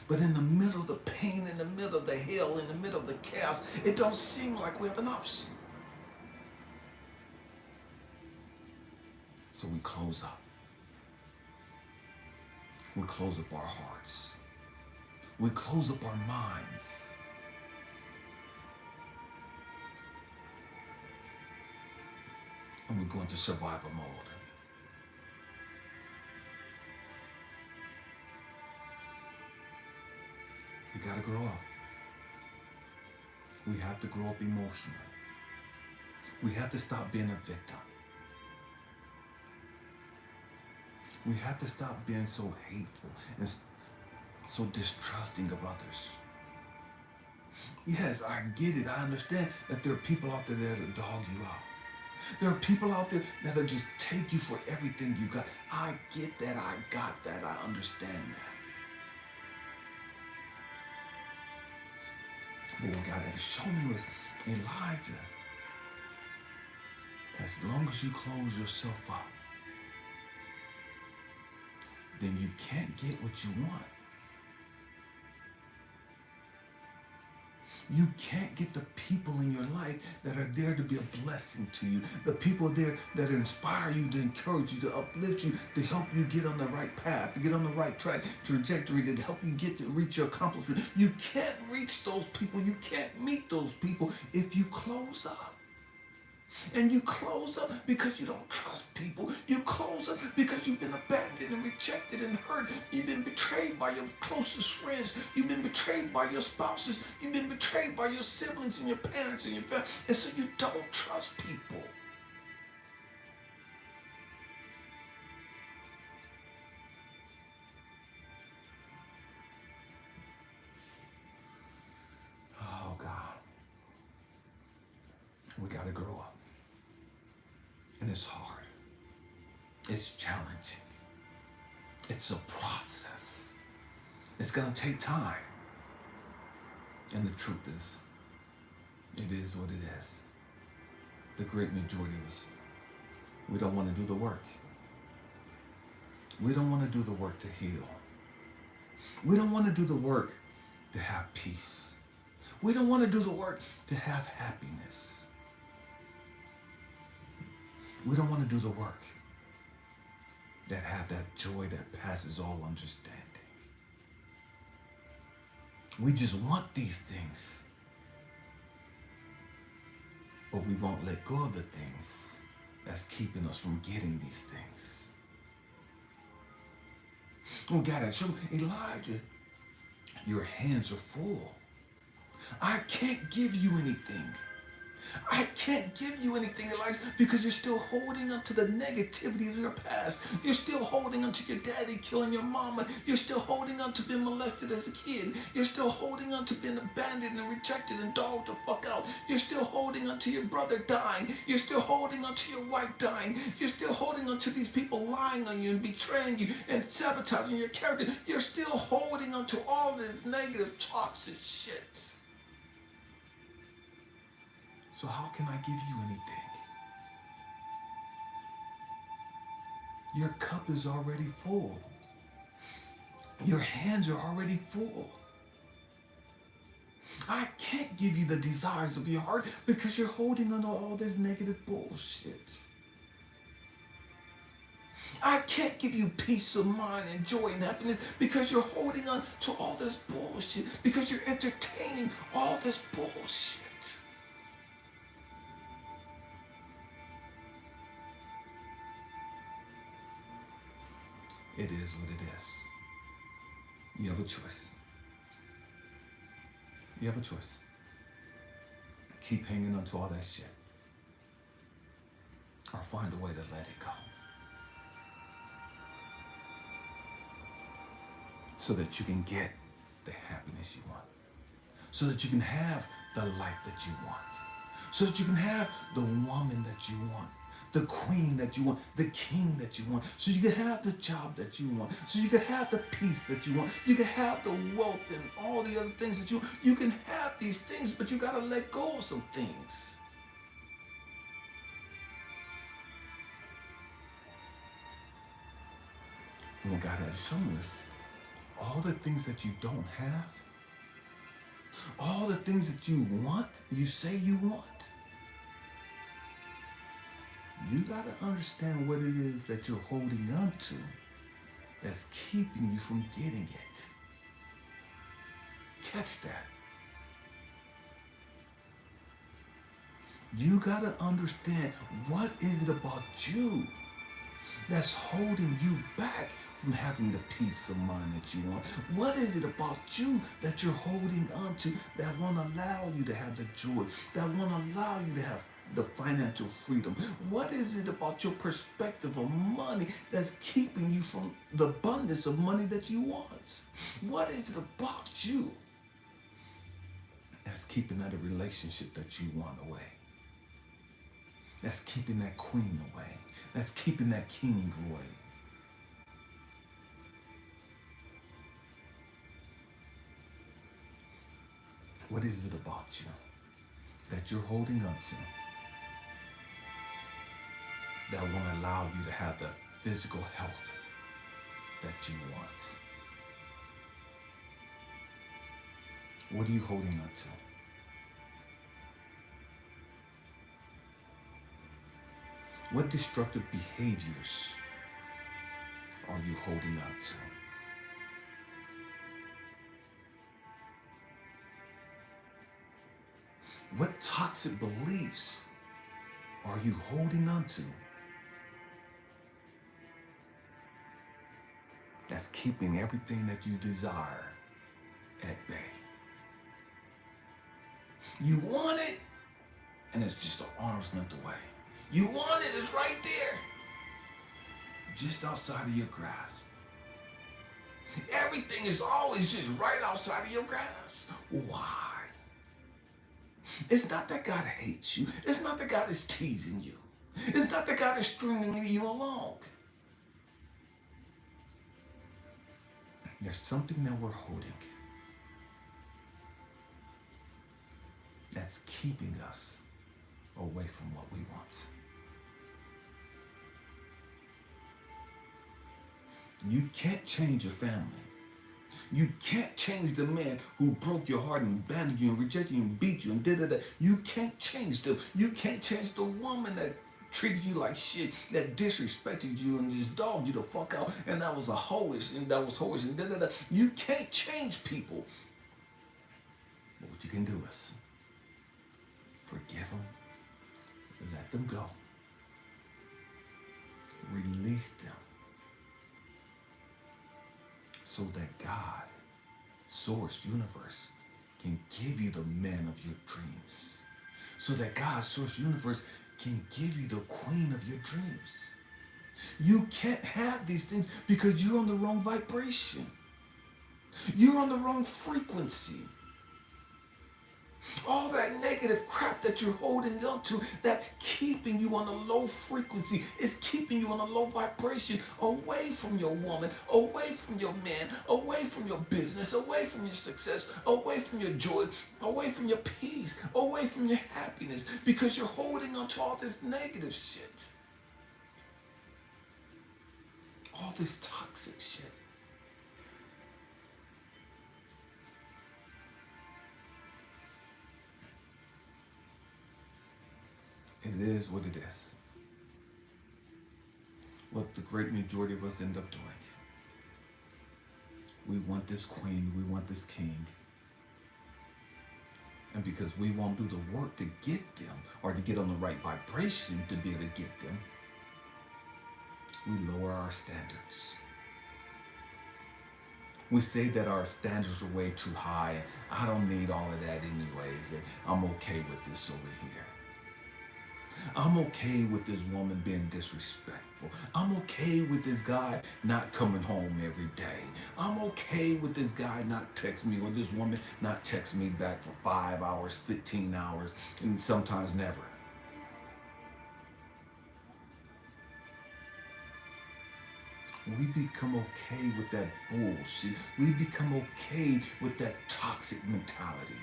But in the middle of the pain, in the middle of the hell, in the middle of the chaos, it don't seem like we have an option. So we close up. We close up our hearts. We close up our minds. And we go into survival mode. We gotta grow up. We have to grow up emotionally. We have to stop being a victim. We have to stop being so hateful and so distrusting of others. Yes, I get it. I understand that there are people out there that'll dog you out. There are people out there that'll just take you for everything you got. I get that. I got that. I understand that. But what God had to show me was, Elijah, as long as you close yourself up, then you can't get what you want. You can't get the people in your life that are there to be a blessing to you. The people there that inspire you, to encourage you, to uplift you, to help you get on the right path, to get on the right track, trajectory, to help you get to reach your accomplishment. You can't reach those people. You can't meet those people if you close up. And you close up because you don't trust people. You close up because you've been abandoned and rejected and hurt. You've been betrayed by your closest friends. You've been betrayed by your spouses. You've been betrayed by your siblings and your parents and your family. And so you don't trust people. Oh, God. We got to grow up. And it's hard. It's challenging. It's a process. It's going to take time. And the truth is, it is what it is. The great majority of us, we don't want to do the work. We don't want to do the work to heal. We don't want to do the work to have peace. We don't want to do the work to have happiness. We don't want to do the work that have that joy that passes all understanding. We just want these things, but we won't let go of the things that's keeping us from getting these things. Oh, God, I show Elijah, your hands are full. I can't give you anything. I can't give you anything, Elijah, because you're still holding on to the negativity of your past. You're still holding on to your daddy killing your mama. You're still holding on to being molested as a kid. You're still holding on to being abandoned and rejected and dogged the fuck out. You're still holding on to your brother dying. You're still holding on to your wife dying. You're still holding on to these people lying on you and betraying you and sabotaging your character. You're still holding on to all this negative, toxic shit. So how can I give you anything? Your cup is already full. Your hands are already full. I can't give you the desires of your heart because you're holding on to all this negative bullshit. I can't give you peace of mind and joy and happiness because you're holding on to all this bullshit, because you're entertaining all this bullshit. It is what it is. You have a choice. You have a choice. Keep hanging on to all that shit, or find a way to let it go, so that you can get the happiness you want, so that you can have the life that you want, so that you can have the woman that you want, the queen that you want, the king that you want, so you can have the job that you want, so you can have the peace that you want, you can have the wealth and all the other things that you can have these things, but you gotta let go of some things. And what God has shown us, all the things that you don't have, all the things that you want, you say you want, you got to understand what it is that you're holding on to that's keeping you from getting it. Catch that. You got to understand, what is it about you that's holding you back from having the peace of mind that you want? What is it about you that you're holding on to that won't allow you to have the joy, that won't allow you to have the financial freedom? What is it about your perspective of money that's keeping you from the abundance of money that you want? What is it about you that's keeping that relationship that you want away? That's keeping that queen away. That's keeping that king away. What is it about you that you're holding on to that won't allow you to have the physical health that you want? What are you holding on to? What destructive behaviors are you holding on to? What toxic beliefs are you holding on to that's keeping everything that you desire at bay? You want it, and it's just an arm's length away. You want it, it's right there, just outside of your grasp. Everything is always just right outside of your grasp. Why? It's not that God hates you. It's not that God is teasing you. It's not that God is stringing you along. There's something that we're holding that's keeping us away from what we want. You can't change your family. You can't change the man who broke your heart and abandoned you and rejected you and beat you and did it. You can't change them. You can't change the woman that treated you like shit, that disrespected you and just dogged you the fuck out, and that was a hoish, and that was hoish, and da. You can't change people. But what you can do is forgive them, let them go, release them, so that God, Source, Universe, can give you the man of your dreams. So that God, Source, Universe, can give you the queen of your dreams. You can't have these things because you're on the wrong vibration. You're on the wrong frequency. All that negative crap that you're holding on to, that's keeping you on a low frequency. It's keeping you on a low vibration, away from your woman, away from your man, away from your business, away from your success, away from your joy, away from your peace, away from your happiness, because you're holding on to all this negative shit. All this toxic shit. It is what it is. What the great majority of us end up doing. We want this queen, we want this king. And because we won't do the work to get them, or to get on the right vibration to be able to get them, we lower our standards. We say that our standards are way too high, and I don't need all of that anyways, and I'm okay with this over here. I'm okay with this woman being disrespectful. I'm okay with this guy not coming home every day. I'm okay with this guy not text me, or this woman not text me back for 5 hours, 15 hours, and sometimes never. We become okay with that bullshit. We become okay with that toxic mentality.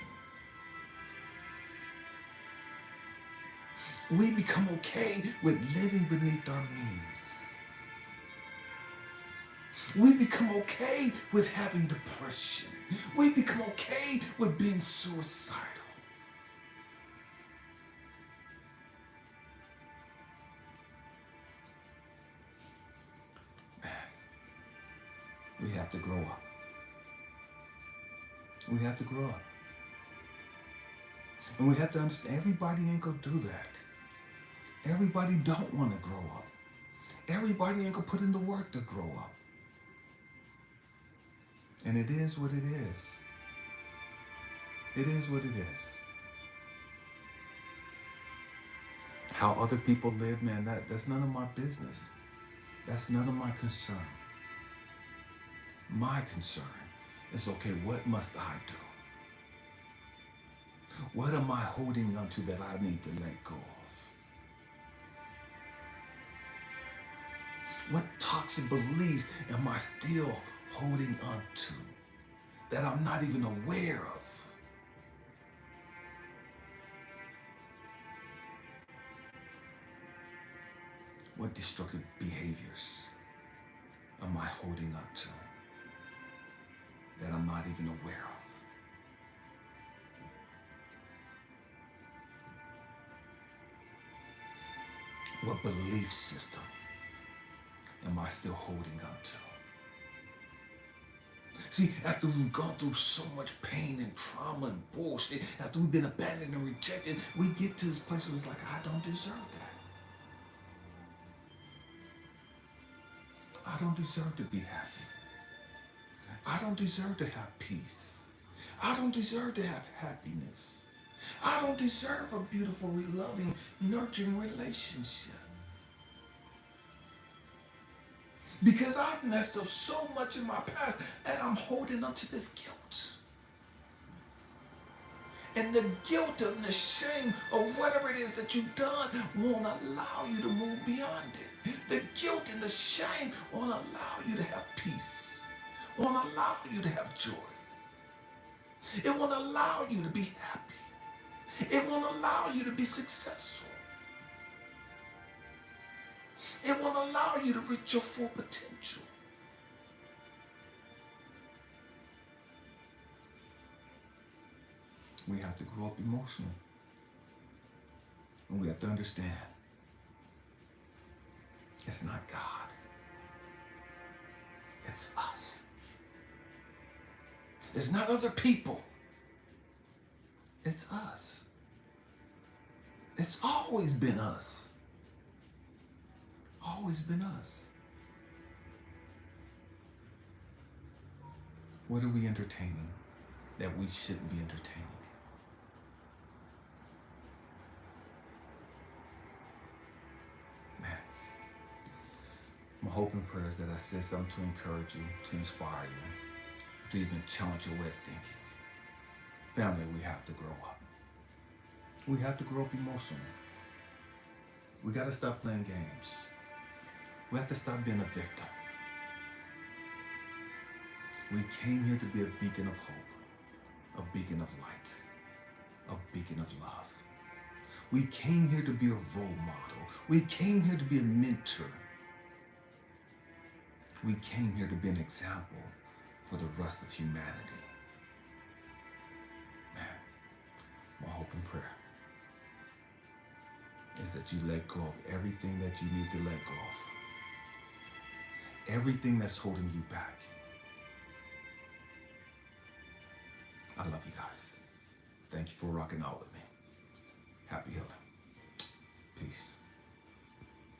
We become okay with living beneath our means. We become okay with having depression. We become okay with being suicidal. Man, we have to grow up. We have to grow up. And we have to understand, everybody ain't gonna do that. Everybody don't want to grow up. Everybody ain't gonna put in the work to grow up. And it is what it is. It is what it is. How other people live, man, that's none of my business. That's none of my concern. My concern is, okay, what must I do? What am I holding on to that I need to let go of? What toxic beliefs am I still holding on to that I'm not even aware of? What destructive behaviors am I holding on to that I'm not even aware of? What belief system am I still holding on to? See, after we've gone through so much pain and trauma and bullshit, after we've been abandoned and rejected, we get to this place where it's like, I don't deserve that. I don't deserve to be happy. I don't deserve to have peace. I don't deserve to have happiness. I don't deserve a beautiful, loving, nurturing relationship. Because I've messed up so much in my past and I'm holding on to this guilt. And the guilt and the shame of whatever it is that you've done won't allow you to move beyond it. The guilt and the shame won't allow you to have peace, won't allow you to have joy. It won't allow you to be happy. It won't allow you to be successful. It won't allow you to reach your full potential. We have to grow up emotionally. And we have to understand it's not God. It's us. It's not other people. It's us. It's always been us. Always been us. What are we entertaining that we shouldn't be entertaining? Man, my hope and prayer is that I said something to encourage you, to inspire you, to even challenge your way of thinking. Family, we have to grow up. We have to grow up emotionally. We got to stop playing games. We have to stop being a victim. We came here to be a beacon of hope, a beacon of light, a beacon of love. We came here to be a role model. We came here to be a mentor. We came here to be an example for the rest of humanity. Man, my hope and prayer is that you let go of everything that you need to let go of. Everything that's holding you back. I love you guys. Thank you for rocking out with me. Happy